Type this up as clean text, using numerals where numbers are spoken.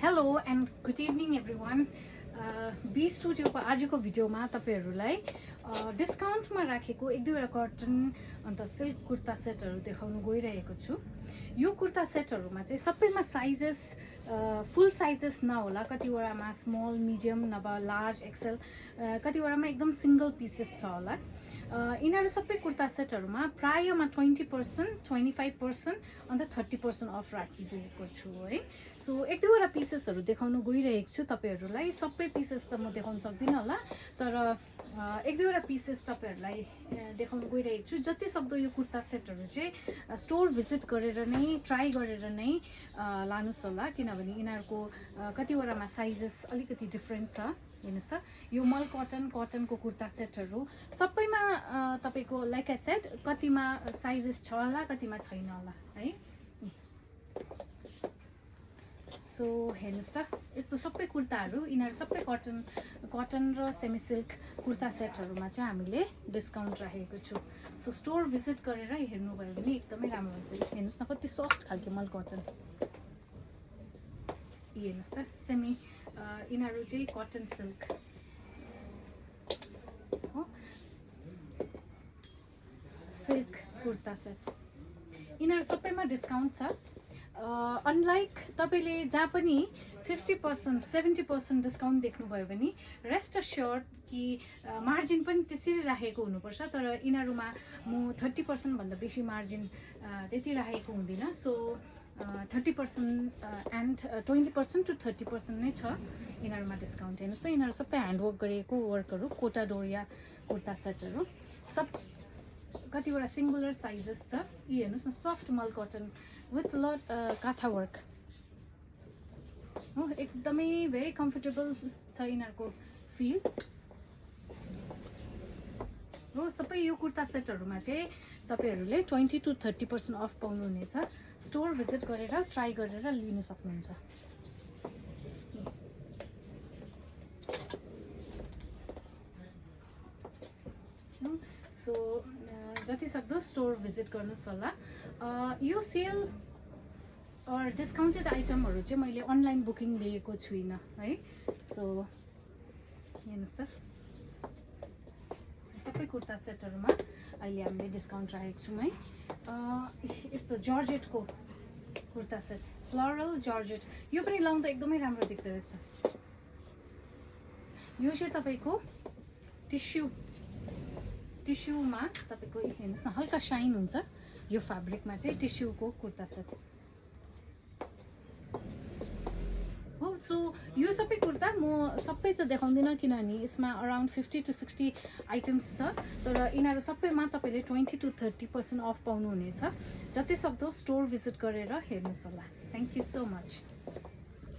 Hello and good evening everyone. B स्टुडियोको आजको भिडियोमा तपाईहरूलाई डिस्काउन्टमा राखेको एक दुईवटा कटन अन्त सिल्क कुर्ता सेटहरू देखाउन गइरहेको छु। यो कुर्ता सेटहरूमा चाहिँ सबैमा साइजेस फुल साइजेस नहोला, कतिवटामा स्मल मिडियम नभए लार्ज एक्सेल, कतिवटामा एकदम सिङ्गल पिसेस छ होला। यिनीहरू सबै कुर्ता सेटहरूमा प्रायमा 20%, 25% अन्त 30% अफ राखिदिएको छु है। सो एक दुईवटा पिसेसहरू देखाउन गइरहेको छु तपाईँहरूलाई। सबै पिसेस त म देखाउन सक्दिनँ होला, तर एक दुईवटा पिसेस तपाईँहरूलाई देखाउन गइरहेको छु। जति सक्दो यो कुर्ता सेटहरू चाहिँ स्टोर भिजिट गरेर नै ट्राई गरेर नै लानुहोस् होला, किनभने यिनीहरूको कतिवटामा साइजेस अलिकति डिफ्रेन्ट छ। हेर्नुहोस् त, यो मल कटनको कुर्ता सेटहरू सबैमा तपाईँको लाइक आई सेड कतिमा साइजेस छ होला, कतिमा छैन होला है। सो हेर्नुहोस् त, यस्तो सबै कुर्ताहरू यिनीहरू सबै कटन र सेमी सिल्क कुर्ता सेटहरूमा चाहिँ हामीले डिस्काउन्ट राखेको छु। सो स्टोर भिजिट गरेर हेर्नुभयो भने एकदमै राम्रो हुन्छ। हेर्नुहोस् न, कति सफ्ट खालको मल कटन। हेर्नुहोस् त, सेमी यिनीहरू चाहिँ कटन सिल्क हो, सिल्क कुर्ता सेट। यिनीहरू सबैमा डिस्काउन्ट छ। अनलाइक तपाईँले जहाँ पनि 50%, 70% डिस्काउन्ट देख्नुभयो भने रेस्ट अस्योर्ड कि मार्जिन पनि त्यसरी राखेको हुनुपर्छ। तर यिनीहरूमा म 30% भन्दा बेसी मार्जिन त्यति राखेको हुँदिनँ। सो 30% एन्ड 20% to 30% नै छ यिनीहरूमा डिस्काउन्ट। हेर्नुहोस् त, यिनीहरू सबै ह्यान्डवर्क गरिएको वर्कहरू, कोटा डोरिया कुर्ता सेटहरू सब कतिवटा सिङ्गुलर साइजेस छ। यी हेर्नुहोस् न, soft mul cotton with lot kantha work हो, एकदमै भेरी कम्फर्टेबल छ यिनीहरूको फिल हो। सबै यो कुर्ता सेटहरूमा चाहिँ तपाईँहरूले 20 to 30% अफ पाउनुहुनेछ। स्टोर भिजिट गरेर ट्राई गरेर लिन सक्नुहुन्छ। सो जति सक्दो स्टोर भिजिट गर्नुहोस् होला। यो सेल और डिस्काउन्टेड आइटमहरू चाहिँ मैले अनलाइन बुकिङ लिएको छुइनँ है। सो हेर्नुहोस् त, सबै कुर्ता सेटहरूमा अहिले हामीले डिस्काउन्ट राखेको छौँ है। यस्तो जर्जेटको कुर्ता सेट, फ्लोरल जर्जेट, यो पनि लाउँदा एकदमै राम्रो देख्दो रहेछ। यो चाहिँ तपाईँको टिस्युमा तपाईँको हेर्नुहोस् न, हल्का साइन हुन्छ यो फ्याब्रिकमा चाहिँ, टिस्युको कुर्ता सेट हो। सो यो सबै कुर्ता म सबै त देखाउँदिनँ, किनभने यसमा अराउन्ड 50 to 60 आइटम्स छ। तर यिनीहरू सबैमा तपाईँले 20 to 30% अफ पाउनुहुनेछ। जति सक्दो स्टोर भिजिट गरेर हेर्नुहोस् होला। Thank you so much.